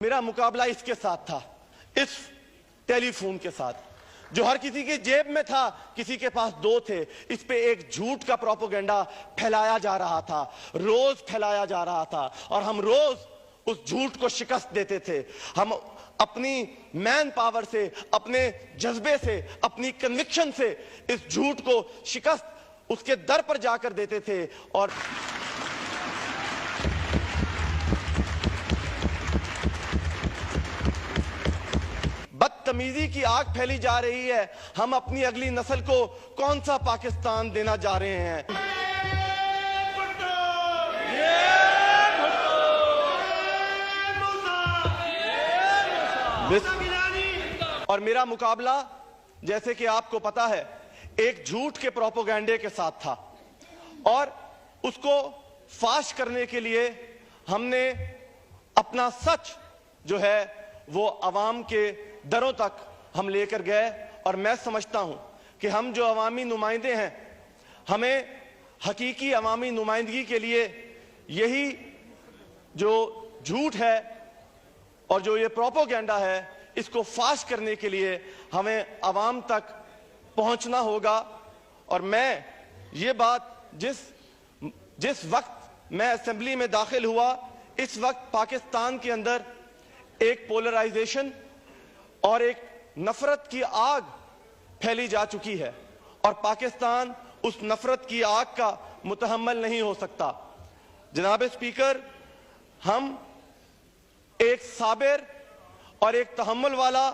मेरा मुकाबला इसके साथ था, इस टेलीफोन के साथ, जो हर किसी की जेब में था, किसी के पास दो थे। इस पे एक झूठ का प्रोपेगेंडा फैलाया जा रहा था, रोज फैलाया जा रहा था, और हम रोज उस झूठ को शिकस्त देते थे। हम अपनी मैन पावर से, अपने जज्बे से, अपनी कन्विक्शन से इस झूठ को शिकस्त उसके दर पर जाकर देते थे। और बदतमीजी की आग फैली जा रही है। हम अपनी अगली नस्ल को कौन सा पाकिस्तान देना जा रहे हैं? और मेरा मुकाबला, जैसे कि आपको पता है, एक झूठ के प्रोपेगेंडे के साथ था, और उसको फाश करने के लिए हमने अपना सच जो है वो अवाम के दरों तक हम लेकर गए। और मैं समझता हूं कि हम जो अवामी नुमाइंदे हैं, हमें हकीकी अवामी नुमाइंदगी के लिए यही जो झूठ है और जो ये प्रोपेगेंडा है, इसको फाश करने के लिए हमें अवाम तक पहुंचना होगा। और मैं ये बात जिस वक्त मैं असेंबली में दाखिल हुआ, इस वक्त पाकिस्तान के अंदर एक पोलराइजेशन और एक नफरत की आग फैली जा चुकी है, और पाकिस्तान उस नफरत की आग का मुतहम्मल नहीं हो सकता। जनाब स्पीकर, हम एक साबिर और एक तहम्मुल वाला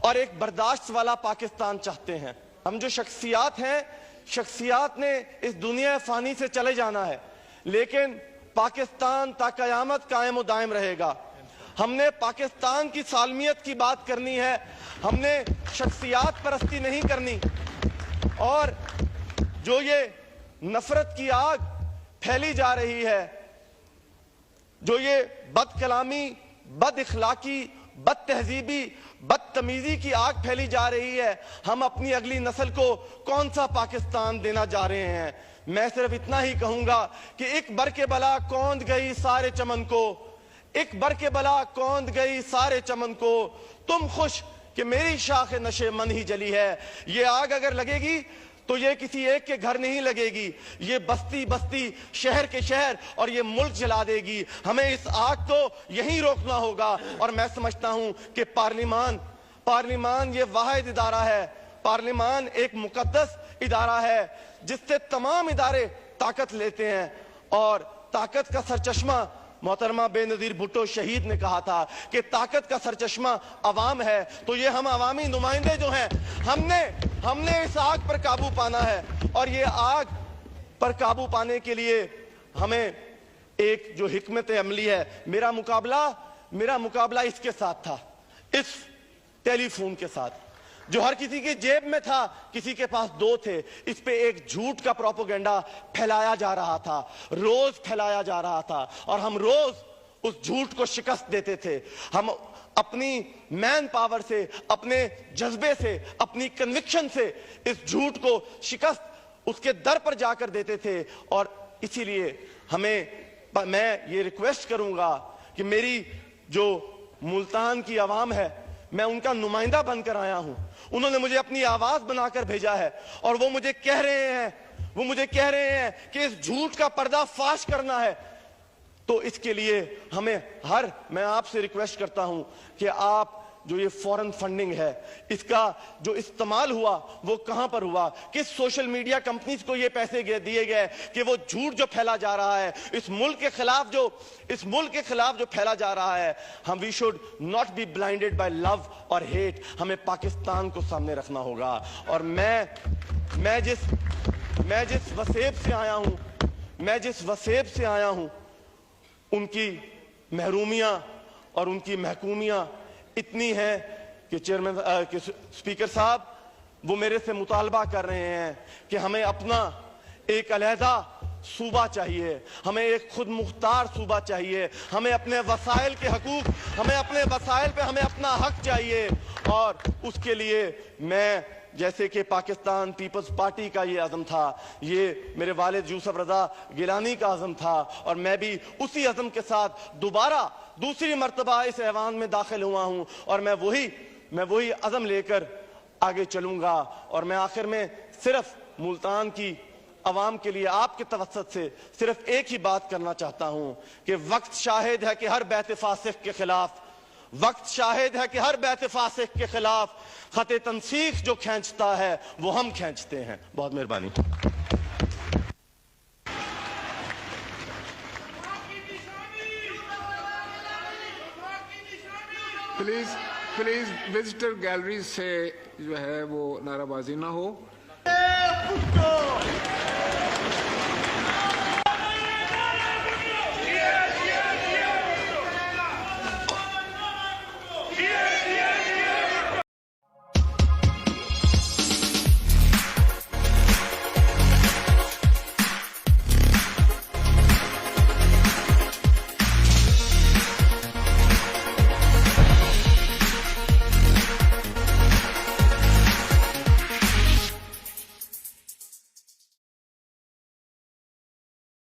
और एक बर्दाश्त वाला पाकिस्तान चाहते हैं। हम जो शख्सियात हैं, शख्सियात ने इस दुनिया फानी से चले जाना है, लेकिन पाकिस्तान ता क़यामत कायम व दायम रहेगा। हमने पाकिस्तान की सालमियत की बात करनी है, हमने शख्सियात परस्ती नहीं करनी। और जो ये नफरत की आग फैली जा रही है, जो ये बदकलामी, बद इखलाकी, बद तहजीबी, बदतमीजी की आग फैली जा रही है, हम अपनी अगली नस्ल को कौन सा पाकिस्तान देना जा रहे हैं? मैं सिर्फ इतना ही कहूंगा कि एक बर के बला कौंध गई सारे चमन को, एक बर के बला कौंध गई सारे चमन को, तुम खुश कि मेरी शाख नशे मन ही जली है। ये आग अगर लगेगी तो ये किसी एक के घर नहीं लगेगी, ये बस्ती बस्ती, शहर के शहर और ये मुल्क जला देगी। हमें इस आग को यहीं रोकना होगा। और मैं समझता हूं कि पार्लिमान ये वाहिद इदारा है, पार्लिमान एक मुकद्दस इदारा है जिससे तमाम इदारे ताकत लेते हैं। और ताकत का सरचश्मा, मोहतरमा बेनजीर भुट्टो शहीद ने कहा था कि ताकत का सरचश्मा अवाम है। तो ये हम अवामी नुमाइंदे जो हैं, हमने इस आग पर काबू पाना है। और ये आग पर काबू पाने के लिए हमें एक जो हिकमत अमली है, मेरा मुकाबला इसके साथ था, इस टेलीफोन के साथ, जो हर किसी की जेब में था, किसी के पास दो थे। इस पे एक झूठ का प्रोपेगेंडा फैलाया जा रहा था, रोज फैलाया जा रहा था, और हम रोज उस झूठ को शिकस्त देते थे। हम अपनी मैन पावर से, अपने जज्बे से, अपनी कन्विक्शन से इस झूठ को शिकस्त उसके दर पर जाकर देते थे। और इसीलिए मैं ये रिक्वेस्ट करूंगा कि मेरी जो मुल्तान की आवाम है, मैं उनका नुमाइंदा बनकर आया हूं। उन्होंने मुझे अपनी आवाज बनाकर भेजा है, और वो मुझे कह रहे हैं कि इस झूठ का पर्दा फाश करना है। तो इसके लिए मैं आपसे रिक्वेस्ट करता हूं कि आप जो ये फॉरेन फंडिंग है, इसका जो इस्तेमाल हुआ वो कहां पर हुआ, किस सोशल मीडिया कंपनीज को ये पैसे दिए गए कि वो झूठ जो फैला जा रहा है, इस मुल्क के खिलाफ जो फैला जा रहा है, we should not be blinded by love और हेट। हमें पाकिस्तान को सामने रखना होगा। और मैं जिस वसेब से आया हूं, उनकी महरूमियां और उनकी महकूमियां इतनी है कि कि स्पीकर साहब, वो मेरे से मुतालबा कर रहे हैं कि हमें अपना एक अलहदा सूबा चाहिए, हमें एक खुद मुख्तार सूबा चाहिए, हमें अपने वसाइल के हकूक, हमें अपने वसाइल पे हमें अपना हक चाहिए। और उसके लिए मैं जैसे कि पाकिस्तान पीपल्स पार्टी का ये अज़म था, ये मेरे वालिद यूसुफ रज़ा गिलानी का अज़म था, और मैं भी उसी अज़म के साथ दोबारा दूसरी मर्तबा इस ऐवान में दाखिल हुआ हूं, और मैं वही अज़म लेकर आगे चलूंगा। और मैं आखिर में सिर्फ मुल्तान की अवाम के लिए आपके तवस्सुत से सिर्फ एक ही बात करना चाहता हूं कि वक्त शाहिद है कि हर बैत फासिक के खिलाफ, वक्त शाहिद है कि हर बैत फासिक के खिलाफ खते तनसीख जो खींचता है वो हम खींचते हैं। बहुत मेहरबानी। प्लीज विजिटर गैलरी से जो है वो नाराबाजी ना हो।